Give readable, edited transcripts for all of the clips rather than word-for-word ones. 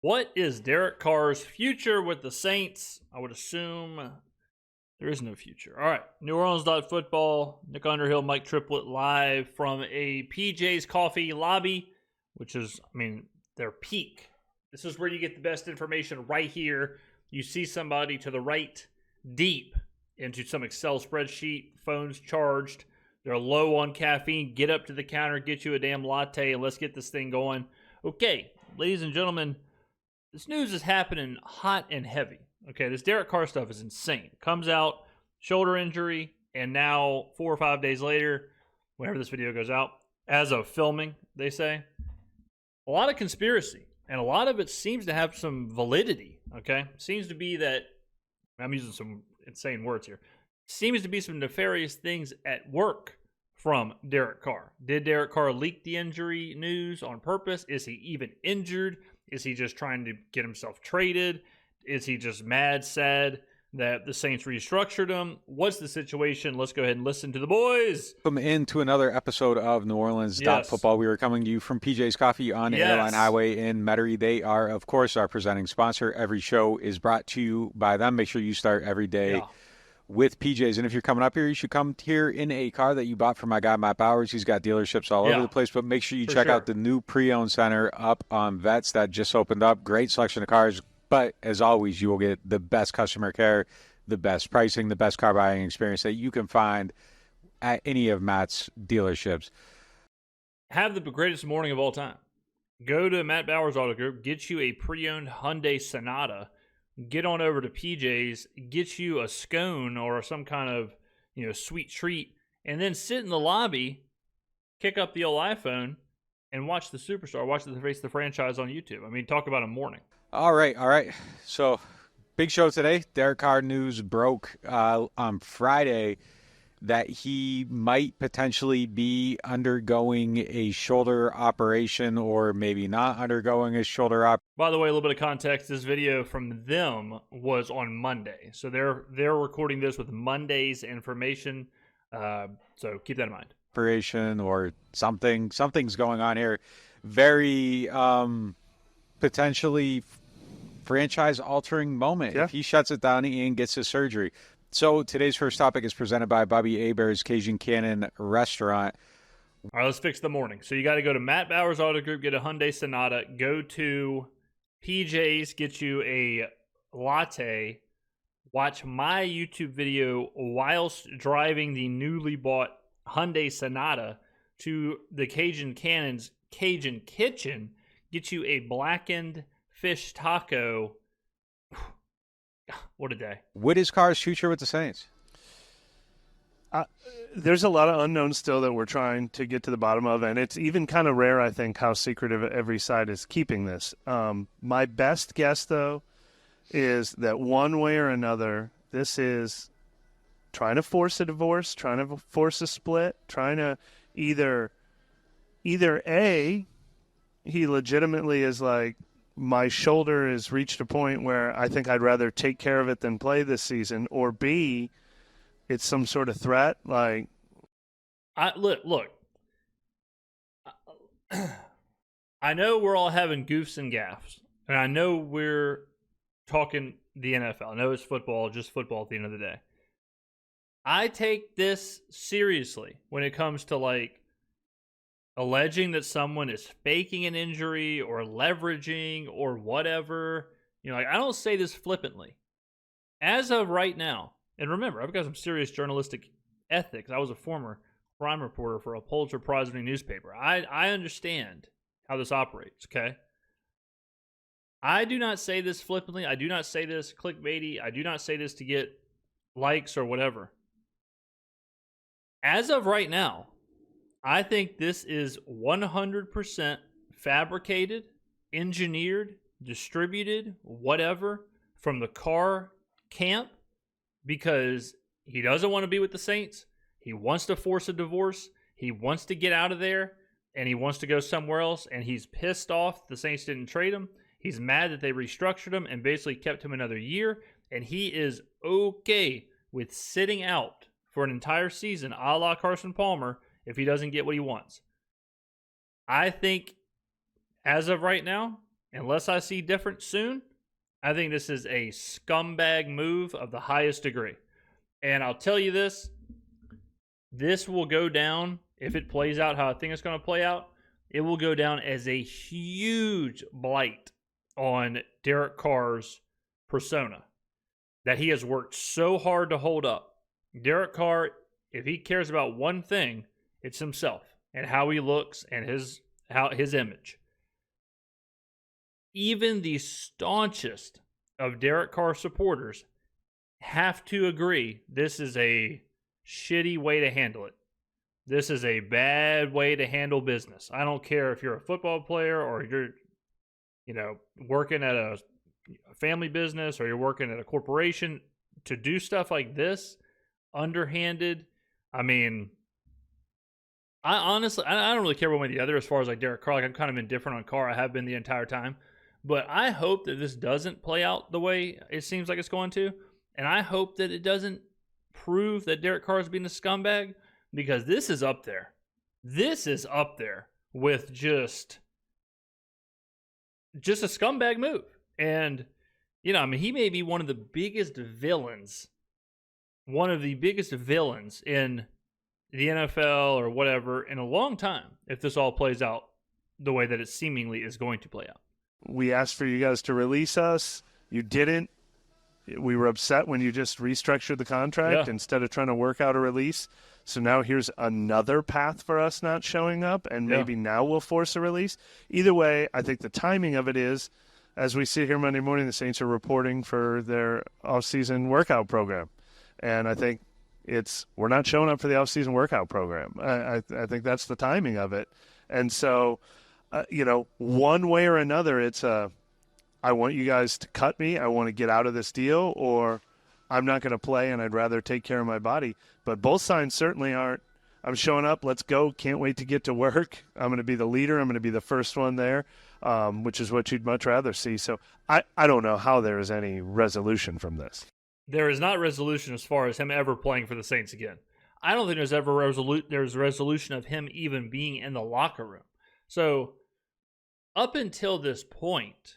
What is Derek Carr's future with the Saints? I would assume there is no future. All right, New Orleans football. Nick Underhill, Mike Triplett live from a PJ's Coffee lobby, which is, their peak. This is where you get the best information right here. You see somebody to the right, deep into some Excel spreadsheet, phones charged. They're low on caffeine. Get up to the counter, get you a damn latte, and let's get this thing going. Okay, ladies and gentlemen, this news is happening hot and heavy. Okay, this Derek Carr stuff is insane. Comes out, shoulder injury, and now 4 or 5 days later, whenever this video goes out, as of filming, they say, a lot of conspiracy, and a lot of it seems to have some validity, okay? Seems to be that, I'm using some insane words here, seems to be some nefarious things at work from Derek Carr. Did Derek Carr leak the injury news on purpose? Is he even injured? Is he just trying to get himself traded? Is he just mad, sad that the Saints restructured him? What's the situation? Let's go ahead and listen to the boys. Welcome into another episode of New Orleans Football. We are coming to you from PJ's Coffee on Airline Highway in Metairie. They are, of course, our presenting sponsor. Every show is brought to you by them. Make sure you start every day with PJ's. And if you're coming up here, you should come here in a car that you bought from my guy, Matt Bowers. He's got dealerships all over the place, but make sure you check out the new pre-owned center up on Vets that just opened up. Great selection of cars, but as always, you will get the best customer care, the best pricing, the best car buying experience that you can find at any of Matt's dealerships. Have the greatest morning of all time. Go to Matt Bowers Auto Group, get you a pre-owned Hyundai Sonata. Get on over to PJ's, get you a scone or some kind of, sweet treat, and then sit in the lobby, kick up the old iPhone, and watch the superstar, watch the face of the franchise on YouTube. Talk about a morning. All right. So, big show today. Derek Carr news broke on Friday that he might potentially be undergoing a shoulder operation or maybe not undergoing a shoulder operation. By the way, a little bit of context, this video from them was on Monday. So they're recording this with Monday's information. So keep that in mind. Operation or something's going on here. Very potentially franchise-altering moment. Yeah. If he shuts it down and gets his surgery. So today's first topic is presented by Bobby Hebert's Cajun Cannon Restaurant. All right, let's fix the morning. So you got to go to Matt Bowers Auto Group, get a Hyundai Sonata, go to PJ's, get you a latte, watch my YouTube video whilst driving the newly bought Hyundai Sonata to the Cajun Cannon's Cajun Kitchen, get you a blackened fish taco. What a day. What is Carr's future with the Saints? There's a lot of unknowns still that we're trying to get to the bottom of, and it's even kind of rare, I think, how secretive every side is keeping this. My best guess, though, is that one way or another, this is trying to force a divorce, trying to force a split, trying to either A, he legitimately is like, my shoulder has reached a point where I think I'd rather take care of it than play this season, or B, it's some sort of threat. Like, look. I know we're all having goofs and gaffes, and I know we're talking the NFL. I know it's football, just football at the end of the day. I take this seriously when it comes to alleging that someone is faking an injury or leveraging or whatever. I don't say this flippantly. As of right now, and remember, I've got some serious journalistic ethics. I was a former crime reporter for a Pulitzer Prize-winning newspaper. I understand how this operates, okay? I do not say this flippantly. I do not say this clickbaity. I do not say this to get likes or whatever. As of right now, I think this is 100% fabricated, engineered, distributed, whatever, from the Carr camp, because he doesn't want to be with the Saints. He wants to force a divorce. He wants to get out of there, and he wants to go somewhere else, and he's pissed off the Saints didn't trade him. He's mad that they restructured him and basically kept him another year, and he is okay with sitting out for an entire season, a la Carson Palmer, if he doesn't get what he wants. I think, as of right now, unless I see different soon, I think this is a scumbag move of the highest degree. And I'll tell you this will go down, if it plays out how I think it's going to play out, it will go down as a huge blight on Derek Carr's persona that he has worked so hard to hold up. Derek Carr, if he cares about one thing, it's himself and how he looks and his image. Even the staunchest of Derek Carr supporters have to agree this is a shitty way to handle it. This is a bad way to handle business. I don't care if you're a football player or you're, working at a family business or you're working at a corporation. To do stuff like this, underhanded, I mean, I honestly, I don't really care one way or the other as far as like Derek Carr. Like, I'm kind of indifferent on Carr. I have been the entire time. But I hope that this doesn't play out the way it seems like it's going to. And I hope that it doesn't prove that Derek Carr is being a scumbag, because this is up there. This is up there with just a scumbag move. And, he may be one of the biggest villains in the NFL or whatever in a long time if this all plays out the way that it seemingly is going to play out. We asked for you guys to release us. You didn't. We were upset when you just restructured the contract instead of trying to work out a release. So now here's another path for us not showing up, and maybe now we'll force a release. Either way, I think the timing of it is, as we sit here Monday morning, the Saints are reporting for their off-season workout program. And I think we're not showing up for the off-season workout program. I think that's the timing of it. And so, one way or another, it's I want you guys to cut me. I want to get out of this deal, or I'm not going to play and I'd rather take care of my body. But both signs certainly aren't. I'm showing up. Let's go. Can't wait to get to work. I'm going to be the leader. I'm going to be the first one there, which is what you'd much rather see. So I don't know how there is any resolution from this. There is not resolution as far as him ever playing for the Saints again. I don't think there's ever resolution of him even being in the locker room. So up until this point,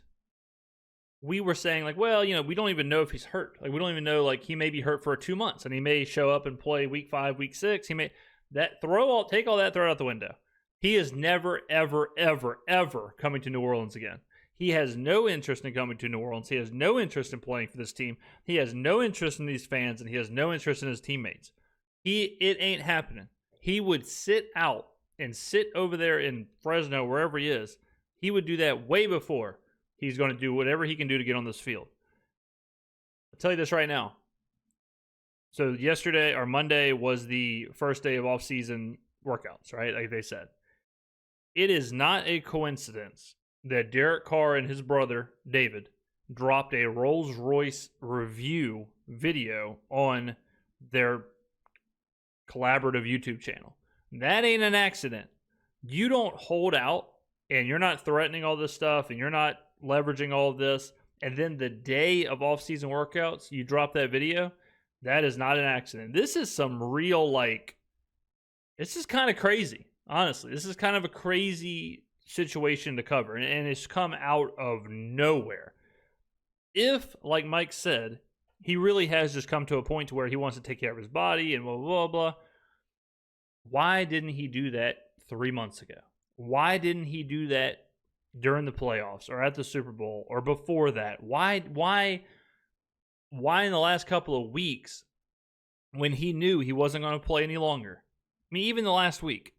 we were saying, like, well, we don't even know if he's hurt. Like, we don't even know, like, he may be hurt for 2 months, and he may show up and play week 5, week 6. He may take all that, throw it out the window. He is never, ever, ever, ever coming to New Orleans again. He has no interest in coming to New Orleans. He has no interest in playing for this team. He has no interest in these fans, and he has no interest in his teammates. It ain't happening. He would sit out and sit over there in Fresno, wherever he is. He would do that way before he's going to do whatever he can do to get on this field. I'll tell you this right now. So yesterday or Monday was the first day of off-season workouts, right? Like they said. It is not a coincidence that Derek Carr and his brother, David, dropped a Rolls-Royce review video on their collaborative YouTube channel. That ain't an accident. You don't hold out and you're not threatening all this stuff and you're not leveraging all of this, and then the day of off-season workouts, you drop that video. That is not an accident. This is some real, this is kind of crazy, honestly. This is kind of a crazy situation to cover, and it's come out of nowhere. If, like Mike said, he really has just come to a point to where he wants to take care of his body and blah, blah, blah, why didn't he do that 3 months ago? Why didn't he do that during the playoffs or at the Super Bowl or before that? Why in the last couple of weeks when he knew he wasn't going to play any longer? I mean, even the last week,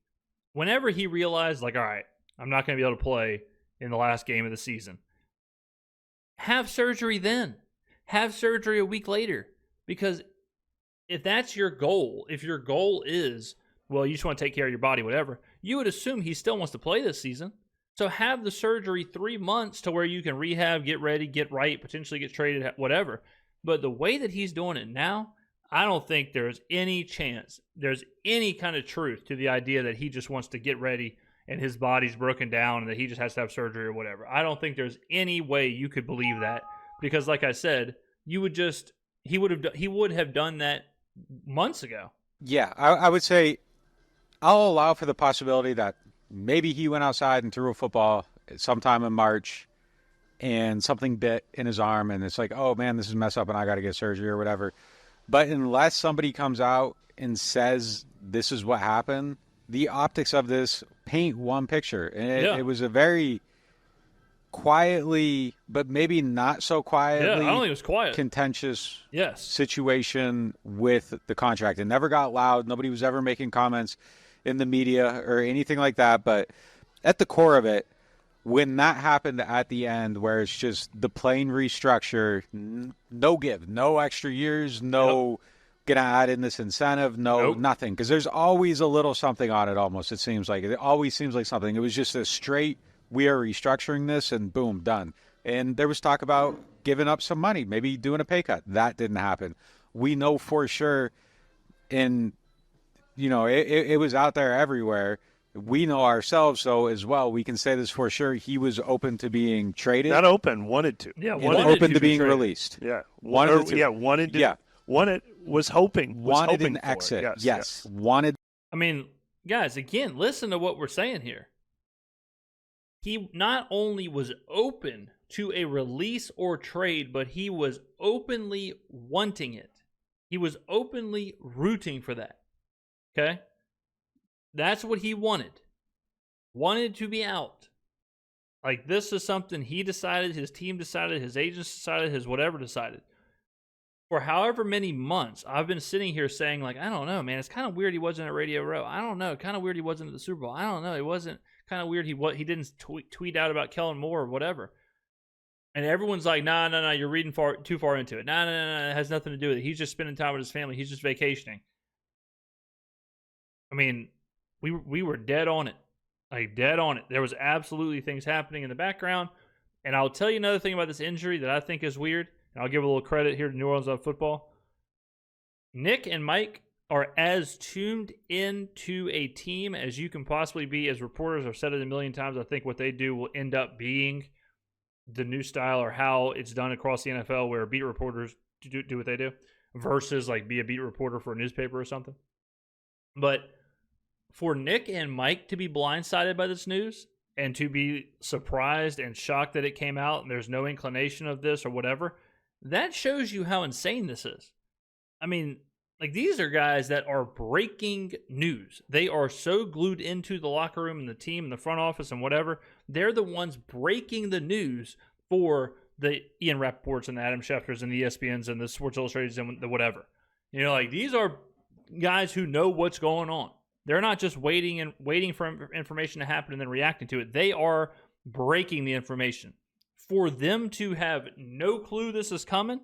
whenever he realized, like, all right, I'm not going to be able to play in the last game of the season, have surgery then. Have surgery a week later. Because if that's your goal, if your goal is, well, you just want to take care of your body, whatever, you would assume he still wants to play this season. So have the surgery 3 months to where you can rehab, get ready, get right, potentially get traded, whatever. But the way that he's doing it now, I don't think there's any chance, there's any kind of truth to the idea that he just wants to get ready and his body's broken down and that he just has to have surgery or whatever. I don't think there's any way you could believe that, because like I said, he would have done that months ago. Yeah, I would say I'll allow for the possibility that maybe he went outside and threw a football sometime in March and something bit in his arm, and it's like, oh man, this is messed up and I got to get surgery or whatever. But unless somebody comes out and says this is what happened, the optics of this paint one picture. And it was a very quietly, but maybe not so quietly, I don't think it was quiet, contentious situation with the contract. It never got loud. Nobody was ever making comments in the media or anything like that. But at the core of it, when that happened at the end, where it's just the plain restructure, no give, no extra years, no gonna add in this incentive, nothing. Because there's always a little something on it almost, it seems like. It always seems like something. It was just a straight, we are restructuring this, and boom, done. And there was talk about giving up some money, maybe doing a pay cut. That didn't happen. We know for sure, and, it was out there everywhere. We know ourselves, so as well, we can say this for sure. He was open to being traded. Not open, wanted to. Yeah, open to being released. Yeah, wanted to. Yeah, wanted to. Yeah, wanted was hoping. Wanted hoping an exit. Yes. Wanted. I mean, guys, again, listen to what we're saying here. He not only was open to a release or trade, but he was openly wanting it. He was openly rooting for that. Okay? That's what he wanted. Wanted to be out. Like, this is something he decided, his team decided, his agents decided, his whatever decided. For however many months, I've been sitting here saying, like, I don't know, man. It's kind of weird he wasn't at Radio Row. I don't know. Kind of weird he wasn't at the Super Bowl. I don't know. It wasn't kind of weird he didn't tweet out about Kellen Moore or whatever. And everyone's like, no, you're reading too far into it. No, it has nothing to do with it. He's just spending time with his family. He's just vacationing. I mean, we were dead on it. Like, dead on it. There was absolutely things happening in the background. And I'll tell you another thing about this injury that I think is weird. And I'll give a little credit here to New Orleans Football. Nick and Mike are as tuned into a team as you can possibly be. As reporters, I've said it a million times, I think what they do will end up being the new style, or how it's done across the NFL, where beat reporters do what they do versus like be a beat reporter for a newspaper or something. But for Nick and Mike to be blindsided by this news and to be surprised and shocked that it came out and there's no inclination of this or whatever, that shows you how insane this is. I mean, like, these are guys that are breaking news. They are so glued into the locker room and the team and the front office and whatever. They're the ones breaking the news for the Ian Rappaports and the Adam Schefters and the ESPNs and the Sports Illustrateds and the whatever. Like, these are guys who know what's going on. They're not just waiting for information to happen and then reacting to it. They are breaking the information. For them to have no clue this is coming,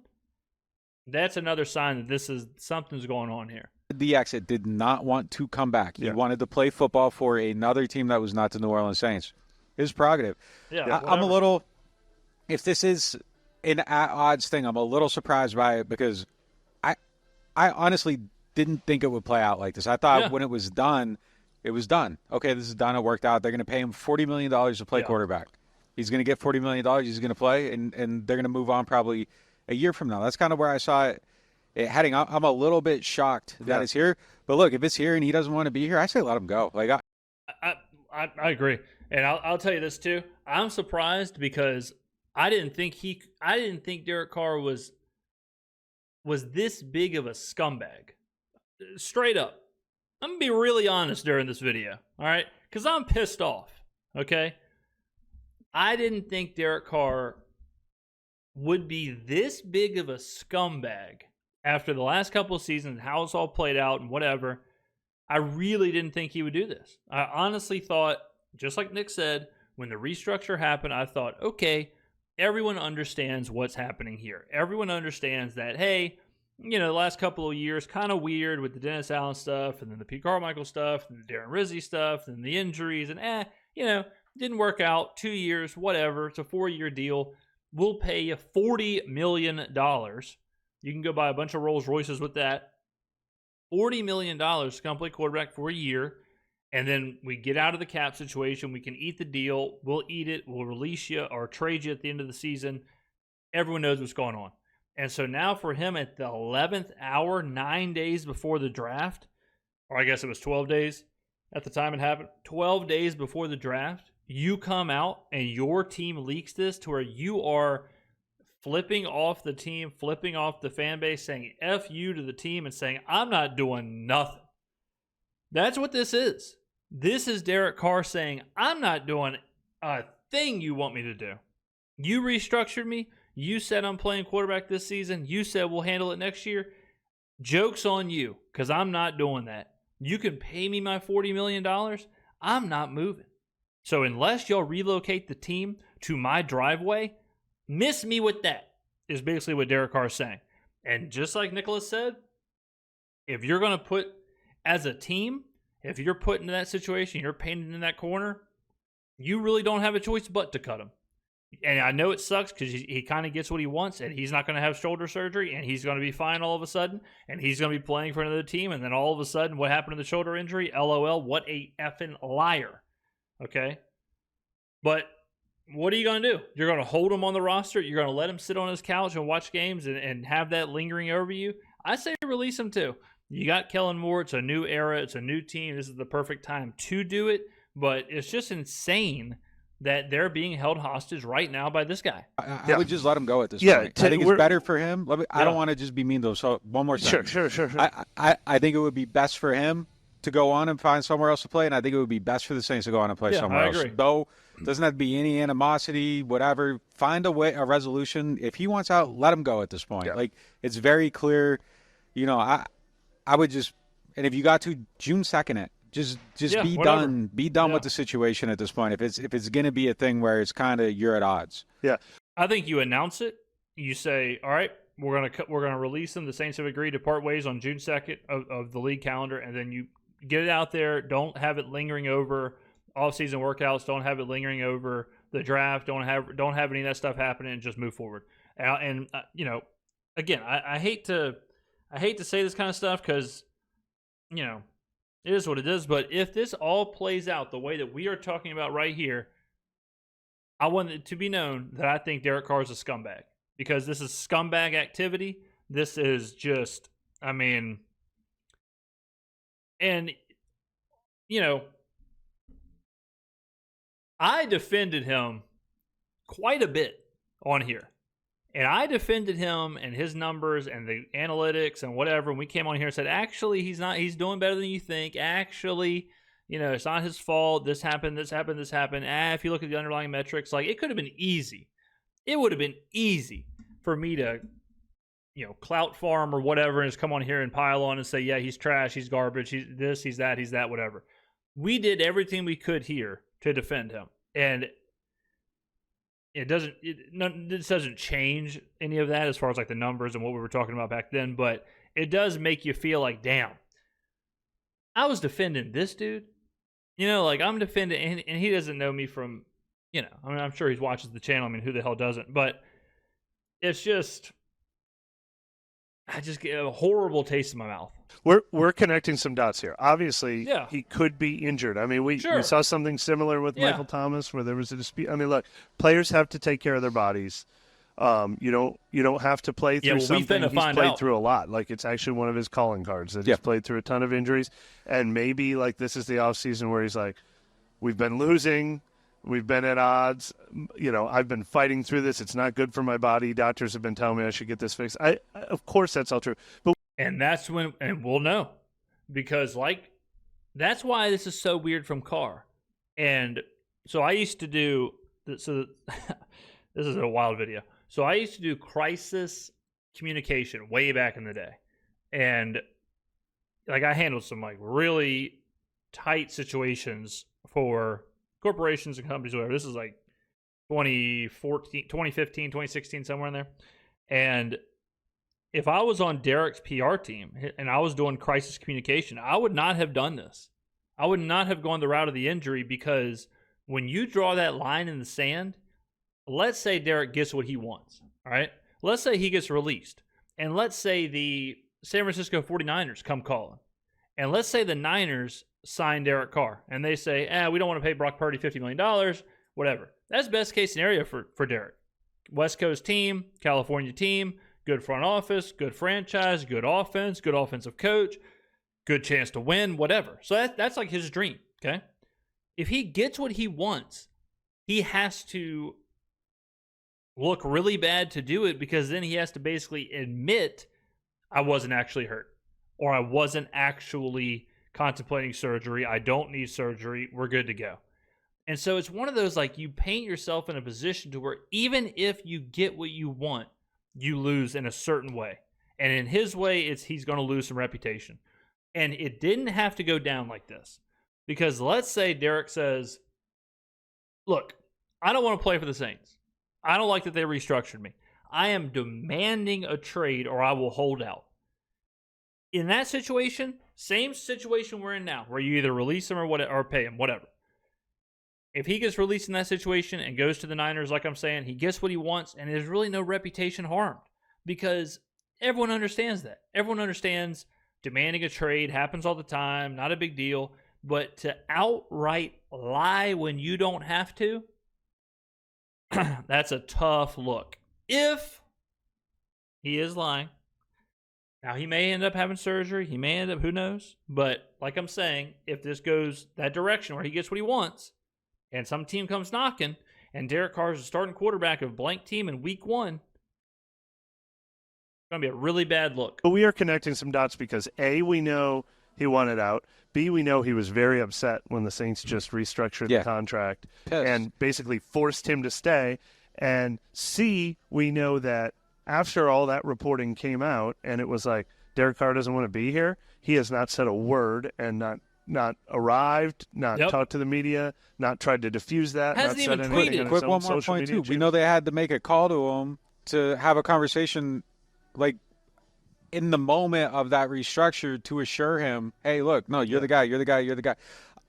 that's another sign that something's going on here. The exit did not want to come back. He wanted to play football for another team that was not the New Orleans Saints. His prerogative. Yeah, I'm a little, if this is an at-odds thing, I'm a little surprised by it, because I honestly didn't think it would play out like this. I thought when it was done, it was done. Okay, this is done. It worked out. They're going to pay him $40 million to play quarterback. He's going to get $40 million. He's going to play, and they're going to move on probably a year from now. That's kind of where I saw it heading. I'm a little bit shocked that it's here. But look, if it's here and he doesn't want to be here, I say let him go. Like, I agree. And I'll tell you this too. I'm surprised because I didn't think Derek Carr was this big of a scumbag. Straight up. I'm going to be really honest during this video, all right? Because I'm pissed off, okay? I didn't think Derek Carr would be this big of a scumbag after the last couple of seasons, how it's all played out and whatever. I really didn't think he would do this. I honestly thought, just like Nick said, when the restructure happened, I thought, okay, everyone understands what's happening here. Everyone understands that, hey, the last couple of years, kind of weird with the Dennis Allen stuff, and then the Pete Carmichael stuff, and the Darren Rizzi stuff, and the injuries, and didn't work out. 2 years, whatever. It's a 4-year deal. We'll pay you $40 million. You can go buy a bunch of Rolls Royces with that. $40 million to come play quarterback for a year, and then we get out of the cap situation. We can eat the deal. We'll eat it. We'll release you or trade you at the end of the season. Everyone knows what's going on. And so now for him at the 11th hour, 9 days before the draft, or I guess it was 12 days at the time it happened, 12 days before the draft, you come out and your team leaks this to where you are flipping off the team, flipping off the fan base, saying F you to the team and saying, I'm not doing nothing. That's what this is. This is Derek Carr saying, I'm not doing a thing you want me to do. You restructured me. You said I'm playing quarterback this season. You said we'll handle it next year. Joke's on you, because I'm not doing that. You can pay me my $40 million. I'm not moving. So unless y'all relocate the team to my driveway, miss me with that, is basically what Derek Carr is saying. And just like Nicholas said, if you're going to put, as a team, if you're put into that situation, you're painted in that corner, you really don't have a choice but to cut him. And I know it sucks because he kind of gets what he wants, and he's not going to have shoulder surgery, and he's going to be fine all of a sudden, and he's going to be playing for another team, and then all of a sudden, what happened to the shoulder injury? LOL, what a effing liar. Okay? But what are you going to do? You're going to hold him on the roster? You're going to let him sit on his couch and watch games and have that lingering over you? I say release him too. You got Kellen Moore. It's a new era. It's a new team. This is the perfect time to do it, but it's just insane that they're being held hostage right now by this guy. I would just let him go at this point. I think it's better for him. I don't want to just be mean, though. So one more time. Sure. I think it would be best for him to go on and find somewhere else to play, and I think it would be best for the Saints to go on and play somewhere else. Though, doesn't have to be any animosity, whatever. Find a way, a resolution. If he wants out, let him go at this point. Like, it's very clear. You know, I would just, and if you got to June 2nd it, Just be done. Be done with the situation at this point. If it's going to be a thing where it's kind of you're at odds. Yeah, I think you announce it. You say, "All right, we're gonna release them. The Saints have agreed to part ways on June 2nd of the league calendar," and then you get it out there. Don't have it lingering over off-season workouts. Don't have it lingering over the draft. Don't have any of that stuff happening, and just move forward. And you know, again, I hate to say this kind of stuff because, you know, it is what it is, but if this all plays out the way that we are talking about right here, I want it to be known that I think Derek Carr is a scumbag, because this is scumbag activity. This is just, I mean, and, you know, I defended him quite a bit on here. And I defended him and his numbers and the analytics and whatever. And we came on here and said, actually, he's doing better than you think. Actually, you know, it's not his fault. This happened. If you look at the underlying metrics, like, it could have been easy. It would have been easy for me to, you know, clout farm or whatever and just come on here and pile on and say, yeah, he's trash, he's garbage, he's this, he's that, whatever. We did everything we could here to defend him. And this doesn't change any of that as far as like the numbers and what we were talking about back then, but it does make you feel like, damn, I was defending this dude. You know, like, I'm defending, and he doesn't know me from, you know, I mean, I'm sure he watches the channel. I mean, who the hell doesn't? But it's just, I just get a horrible taste in my mouth. We're connecting some dots here. Obviously, he could be injured. I mean, we saw something similar with Michael Thomas where there was a dispute. I mean, look, players have to take care of their bodies. You don't have to play through something. He's played through a lot. Like, it's actually one of his calling cards that he's played through a ton of injuries. And maybe, like, this is the offseason where he's like, we've been losing. We've been at odds. You know, I've been fighting through this. It's not good for my body. Doctors have been telling me I should get this fixed. Of course, that's all true. But and that's when, and we'll know, because, like, that's why this is so weird from Carr. And so I used to do, so this is a wild video. So I used to do crisis communication way back in the day. And, like, I handled some, like, really tight situations for corporations and companies, whatever. This is like 2014, 2015, 2016, somewhere in there. And if I was on Derek's PR team and I was doing crisis communication, I would not have done this. I would not have gone the route of the injury, because when you draw that line in the sand, let's say Derek gets what he wants, all right? Let's say he gets released. And let's say the San Francisco 49ers come calling. And let's say the Niners sign Derek Carr, and they say, we don't want to pay Brock Purdy $50 million, whatever. That's best case scenario for Derek. West Coast team, California team, good front office, good franchise, good offense, good offensive coach, good chance to win, whatever. So that's like his dream, okay? If he gets what he wants, he has to look really bad to do it, because then he has to basically admit, I wasn't actually hurt, or I wasn't actually contemplating surgery. I don't need surgery. We're good to go. And so it's one of those, like, you paint yourself in a position to where even if you get what you want, you lose in a certain way. And in his way, he's going to lose some reputation. And it didn't have to go down like this. Because let's say Derek says, look, I don't want to play for the Saints. I don't like that they restructured me. I am demanding a trade, or I will hold out. In that situation, same situation we're in now, where you either release him or pay him, whatever. If he gets released in that situation and goes to the Niners, like I'm saying, he gets what he wants, and there's really no reputation harmed, because everyone understands that. Everyone understands demanding a trade happens all the time, not a big deal. But to outright lie when you don't have to, that's a tough look. If he is lying, now he may end up having surgery. He may end up, who knows? But like I'm saying, if this goes that direction where he gets what he wants and some team comes knocking and Derek Carr is the starting quarterback of blank team in week 1, it's going to be a really bad look. But we are connecting some dots because A, we know he wanted out. B, we know he was very upset when the Saints just restructured the contract and basically forced him to stay. And C, we know that after all that reporting came out and it was like, Derek Carr doesn't want to be here, he has not said a word and not arrived, not talked to the media, not tried to diffuse that. Hasn't even tweeted. Quick one more point, too. We know they had to make a call to him to have a conversation, like, in the moment of that restructure, to assure him, hey, look, no, you're the guy, you're the guy, you're the guy.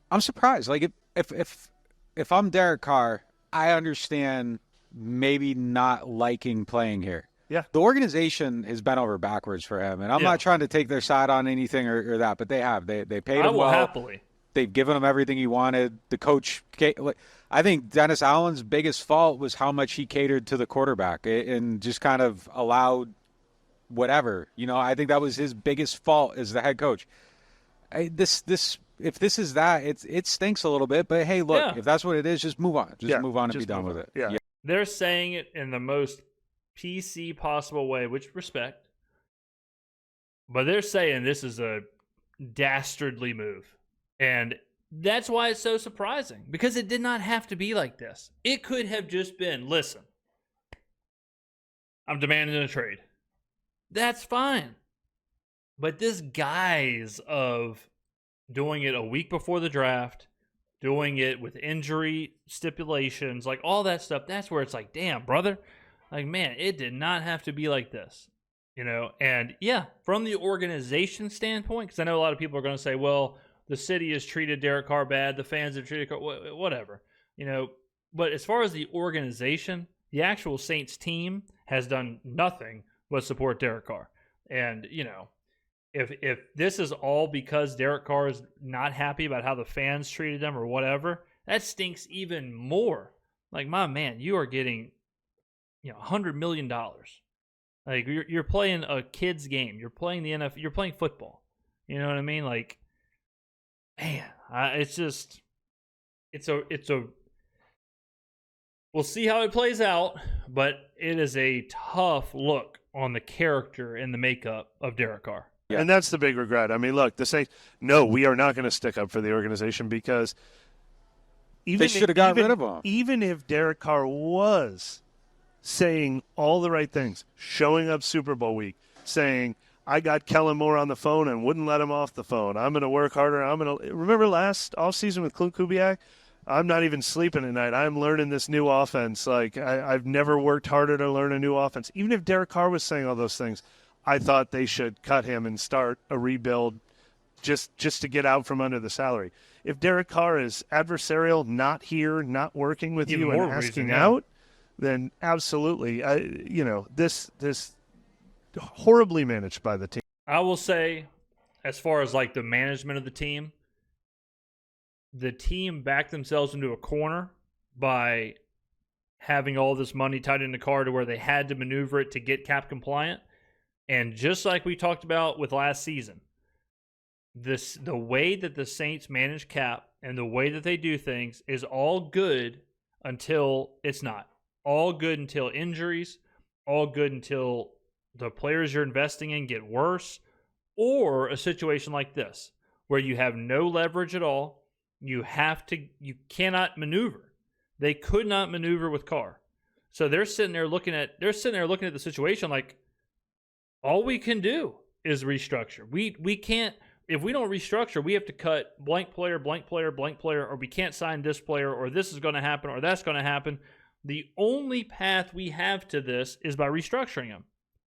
I'm surprised. Like, if I'm Derek Carr, I understand maybe not liking playing here. Yeah. The organization has been over backwards for him, and I'm not trying to take their side on anything or that, but they have. They paid him well. Happily. They've given him everything he wanted. The coach, I think Dennis Allen's biggest fault was how much he catered to the quarterback and just kind of allowed whatever. I think that was his biggest fault as the head coach. If this is that, it stinks a little bit, but hey, look, if that's what it is, just move on. Just move on and be done with it. Yeah. They're saying it in the most PC possible way, which respect. But they're saying this is a dastardly move. And that's why it's so surprising, because it did not have to be like this. It could have just been, listen, I'm demanding a trade. That's fine. But this guise of doing it a week before the draft, doing it with injury stipulations, like all that stuff, that's where it's like, damn, brother. Like, man, it did not have to be like this. And yeah, from the organization standpoint, because I know a lot of people are going to say, well, the city has treated Derek Carr bad, the fans have treated Carr, whatever. But as far as the organization, the actual Saints team has done nothing but support Derek Carr. And, if this is all because Derek Carr is not happy about how the fans treated them or whatever, that stinks even more. Like, my man, you are getting, $100 million. Like, you're playing a kid's game. You're playing the NFL. You're playing football. You know what I mean? Like, man, it's a. We'll see how it plays out, but it is a tough look on the character and the makeup of Derek Carr. Yeah. And that's the big regret. I mean, look, the Saints, no, we are not going to stick up for the organization, because they should have got rid of him. Even if Derek Carr was saying all the right things, showing up Super Bowl week, saying, I got Kellen Moore on the phone and wouldn't let him off the phone. I'm going to work harder. Remember last offseason with Clint Kubiak? I'm not even sleeping at night. I'm learning this new offense. Like, I've never worked harder to learn a new offense. Even if Derek Carr was saying all those things, I thought they should cut him and start a rebuild just to get out from under the salary. If Derek Carr is adversarial, not here, not working with you and asking out, then absolutely, this horribly managed by the team. I will say, as far as like the management of the team backed themselves into a corner by having all this money tied in the car to where they had to maneuver it to get cap compliant. And just like we talked about with last season, the way that the Saints manage cap and the way that they do things is all good until it's not. All good until injuries, all good until the players you're investing in get worse, or a situation like this where you have no leverage at all. You cannot maneuver. They could not maneuver with Carr. So they're sitting there looking at the situation like, all we can do is restructure. We can't, if we don't restructure, we have to cut blank player, blank player, blank player, or we can't sign this player, or this is going to happen, or that's going to happen. The only path we have to this is by restructuring them.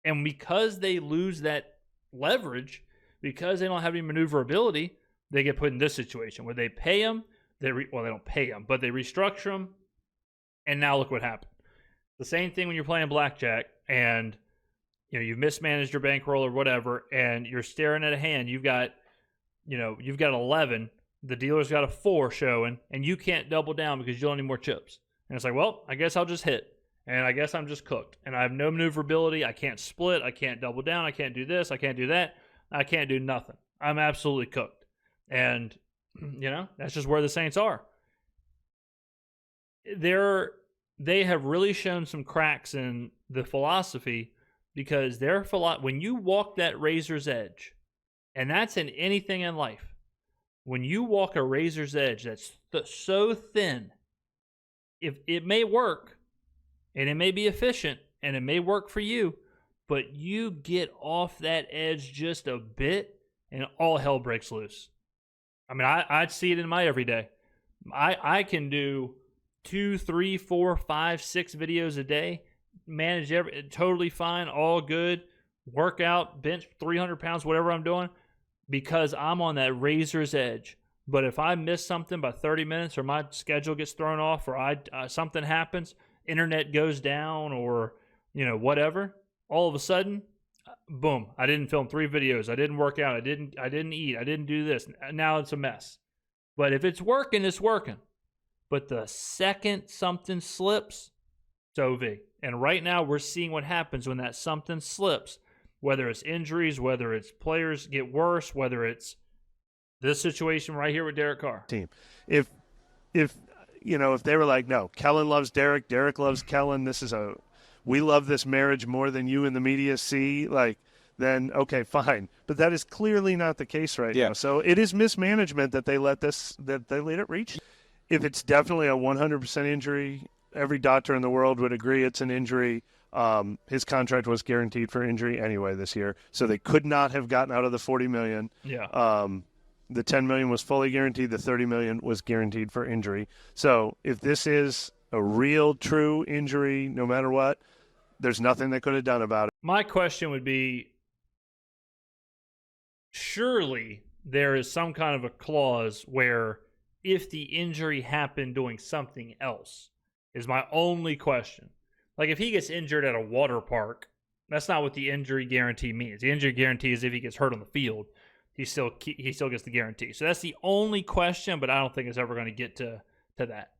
And because they lose that leverage, because they don't have any maneuverability, they get put in this situation where they pay them. They don't pay them, but they restructure them. And now look what happened. The same thing when you're playing blackjack and you've mismanaged your bankroll or whatever, and you're staring at a hand. You've got 11. The dealer's got a 4 showing, and you can't double down because you don't need more chips. And it's like, well, I guess I'll just hit, and I guess I'm just cooked, and I have no maneuverability. I can't split. I can't double down. I can't do this. I can't do that. I can't do nothing. I'm absolutely cooked. And that's just where the Saints are. They have really shown some cracks in the philosophy. Because when you walk that razor's edge, and that's in anything in life, when you walk a razor's edge that's so thin, if it may work, and it may be efficient, and it may work for you, but you get off that edge just a bit, and all hell breaks loose. I mean, I'd see it in my everyday. I can do 2, 3, 4, 5, 6 videos a day. Manage totally fine, all good, work out, bench 300 pounds, whatever I'm doing, because I'm on that razor's edge. But if I miss something by 30 minutes, or my schedule gets thrown off, or something happens, internet goes down, or whatever, all of a sudden, boom, I didn't film 3 videos, I didn't work out, I didn't eat, I didn't do this. Now it's a mess. But if it's working, it's working. But the second something slips, it's OV. And right now we're seeing what happens when that something slips, whether it's injuries, whether it's players get worse, whether it's this situation right here with Derek Carr. Team. If they were like, no, Kellen loves Derek, Derek loves Kellen, we love this marriage more than you and the media see, then okay, fine. But that is clearly not the case right now. So it is mismanagement that they let it reach. If it's definitely a 100% injury, every doctor in the world would agree it's an injury. His contract was guaranteed for injury anyway this year, so they could not have gotten out of the $40 million. Yeah. The $10 million was fully guaranteed. The $30 million was guaranteed for injury. So if this is a real, true injury, no matter what, there's nothing they could have done about it. My question would be, surely there is some kind of a clause where if the injury happened doing something else, is my only question. Like if he gets injured at a water park, that's not what the injury guarantee means. The injury guarantee is if he gets hurt on the field, he still gets the guarantee. So that's the only question, but I don't think it's ever going to get to that.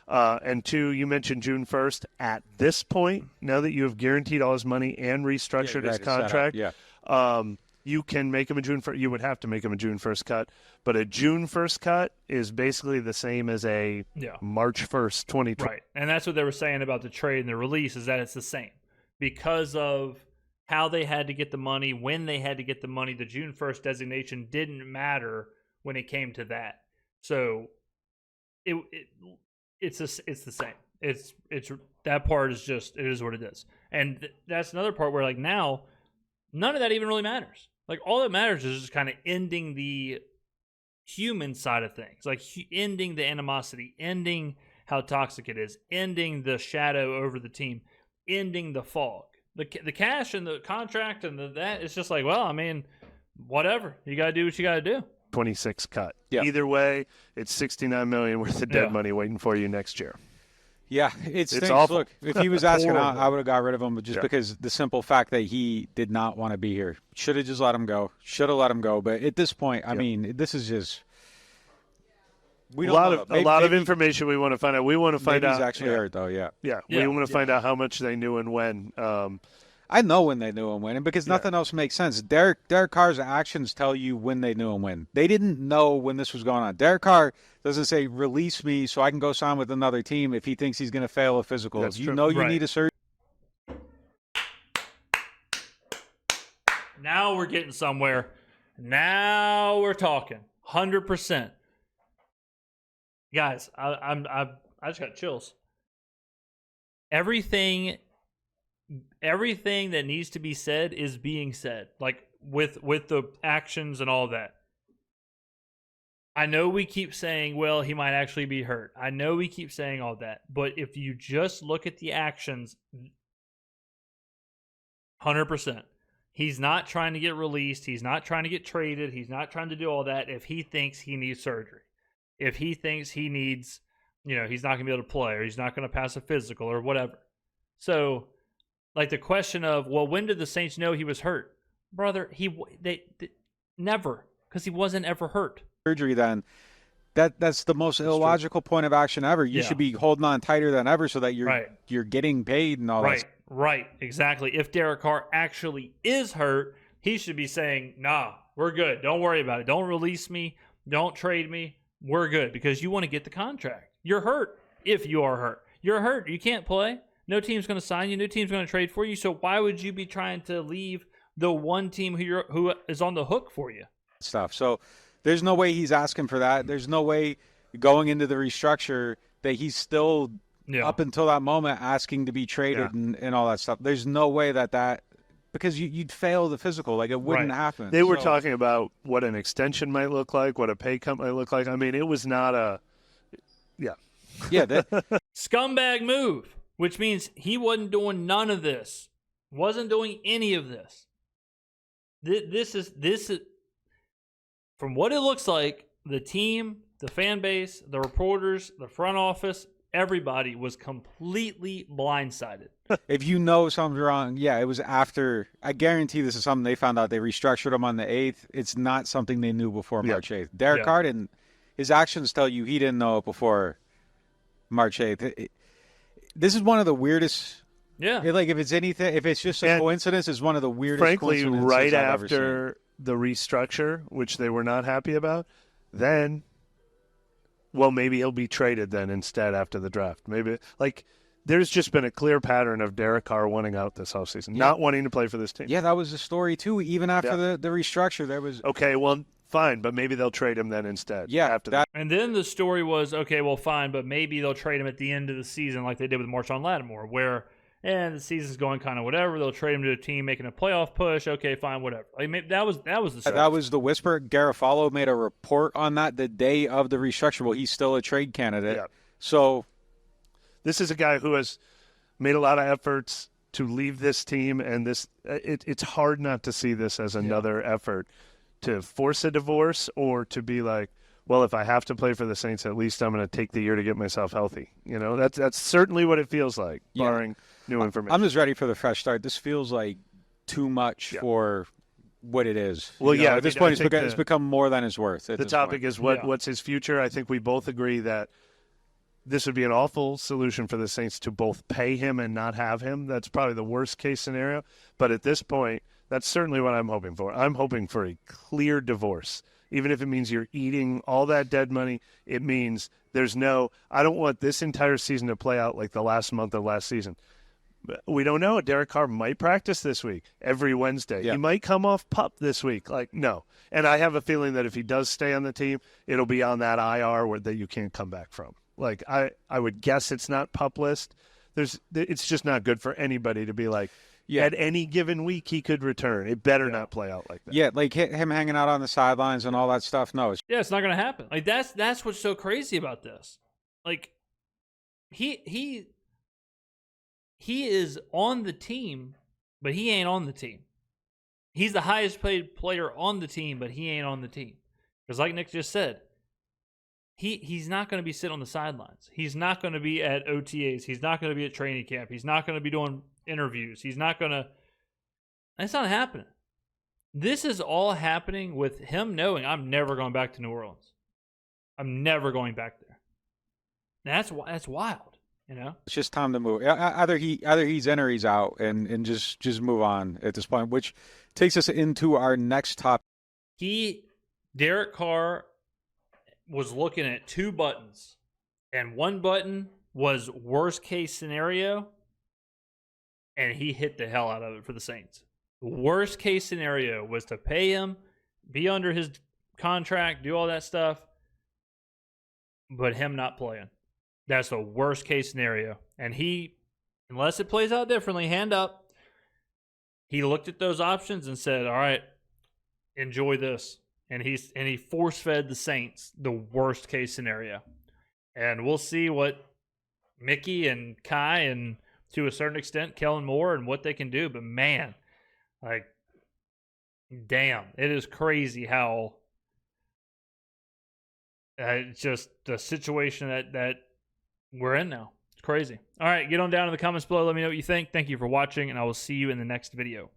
And 2, you mentioned June 1st. At this point, now that you have guaranteed all his money and restructured his contract, you can make him a June 1st. You would have to make him a June 1st cut. But a June 1st cut is basically the same as a March 1st, 2020. Right. And that's what they were saying about the trade and the release, is that it's the same. Because of how they had to get the money, when they had to get the money, the June 1st designation didn't matter when it came to that. So it's the same. It's that part is just, it is what it is. And that's another part where now none of that even really matters. All that matters is just kind of ending the human side of things, ending the animosity, ending how toxic it is, ending the shadow over the team, ending the fog. The cash and the contract and that, it's just whatever. You got to do what you got to do. 26 cut. Yeah. Either way, it's $69 million worth of dead money waiting for you next year. Yeah, it's awful. Look, if he was asking out, I would have got rid of him, but just because the simple fact that he did not want to be here. Should have just let him go. Should have let him go. But at this point, I mean, this is just a lot of information we want to find out. We want to find out he's actually hurt though. Yeah. We want to find out how much they knew and when. I know when they knew him when, because nothing else makes sense. Derek Carr's actions tell you when they knew him when. They didn't know when this was going on. Derek Carr doesn't say, release me so I can go sign with another team if he thinks he's going to fail a physical. That's you true. know you need a surgery. Now we're getting somewhere. Now we're talking. 100%. Guys, I just got chills. Everything that needs to be said is being said, like with the actions and all that. I know we keep saying, well, he might actually be hurt. I know we keep saying all that, but if you just look at the actions, 100%. He's not trying to get released. He's not trying to get traded. He's not trying to do all that if he thinks he needs surgery. If he thinks he needs, he's not going to be able to play, or he's not going to pass a physical or whatever. So, like the question of, well, when did the Saints know he was hurt? Brother, they never, because he wasn't ever hurt. Surgery then. That's the most illogical point of action ever. You should be holding on tighter than ever so that you're getting paid and all that. Right, exactly. If Derek Carr actually is hurt, he should be saying, nah, we're good. Don't worry about it. Don't release me. Don't trade me. We're good, because you want to get the contract. You're hurt if you are hurt. You're hurt. You can't play. No team's going to sign you. No team's going to trade for you. So why would you be trying to leave the one team who is on the hook for you? So there's no way he's asking for that. There's no way going into the restructure that he's still up until that moment asking to be traded and all that stuff. There's no way that because you'd fail the physical. Like, it wouldn't happen. They were talking about what an extension might look like, what a pay cut might look like. I mean, it was not a scumbag move, which means he wasn't doing none of this. Wasn't doing any of this. This is from what it looks like, the team, the fan base, the reporters, the front office, everybody was completely blindsided. If you know something's wrong, it was after. I guarantee this is something they found out. They restructured him on the 8th. It's not something they knew before March 8th. Derek Carr didn't. His actions tell you he didn't know it before March 8th. This is one of the weirdest. Yeah. Like, if it's just a coincidence, it's one of the weirdest coincidences right I've after ever seen. The restructure, which they were not happy about, then, well, maybe he'll be traded then instead after the draft. Maybe, like, there's just been a clear pattern of Derek Carr wanting out this offseason, not wanting to play for this team. Yeah, that was the story, too. Even after the restructure, there was... Okay, well, fine, but maybe they'll trade him then instead. Yeah, after that. And then the story was, okay, well, fine, but maybe they'll trade him at the end of the season like they did with Marshawn Lattimore, where... and the season's going kind of whatever. They'll trade him to a team making a playoff push. Okay, fine, whatever. Like, that was the story. That was the whisper. Garofalo made a report on that the day of the restructure. Well, he's still a trade candidate. Yeah. So this is a guy who has made a lot of efforts to leave this team, and it's hard not to see this as another effort to force a divorce, or to be like, well, if I have to play for the Saints, at least I'm going to take the year to get myself healthy. That's certainly what it feels like, barring new information. I'm just ready for the fresh start. This feels like too much for what it is. Well, at this point, it's become more than it's worth. The topic is what's his future. I think we both agree that this would be an awful solution for the Saints to both pay him and not have him. That's probably the worst case scenario. But at this point, that's certainly what I'm hoping for. I'm hoping for a clear divorce. Even if it means you're eating all that dead money, it means I don't want this entire season to play out like the last month of last season. We don't know. Derek Carr might practice this week every Wednesday. Yeah. He might come off PUP this week. Like, no. And I have a feeling that if he does stay on the team, it'll be on that IR that you can't come back from. Like, I would guess it's not PUP list. It's just not good for anybody to be like, at any given week he could return. It better not play out like that. Yeah, like him hanging out on the sidelines and all that stuff. No, it's not going to happen. Like, that's what's so crazy about this. Like, he is on the team, but he ain't on the team. He's the highest paid player on the team, but he ain't on the team. Because like Nick just said, he's not going to be sitting on the sidelines. He's not going to be at OTAs. He's not going to be at training camp. He's not going to be doing interviews. He's not going to. That's not happening. This is all happening with him knowing I'm never going back to New Orleans. I'm never going back there. That's wild. You know, it's just time to move. Either he's in or he's out, and just move on at this point. Which takes us into our next topic. Derek Carr was looking at 2 buttons, and one button was worst case scenario, and he hit the hell out of it for the Saints. The worst case scenario was to pay him, be under his contract, do all that stuff, but him not playing. That's the worst case scenario. And he, unless it plays out differently, hand up, he looked at those options and said, all right, enjoy this. And he force-fed the Saints the worst case scenario. And we'll see what Mickey and Kai and, to a certain extent, Kellen Moore and what they can do. But, man, like, damn, it is crazy how it's just the situation that we're in now. It's crazy. All right, get on down in the comments below. Let me know what you think. Thank you for watching, and I will see you in the next video.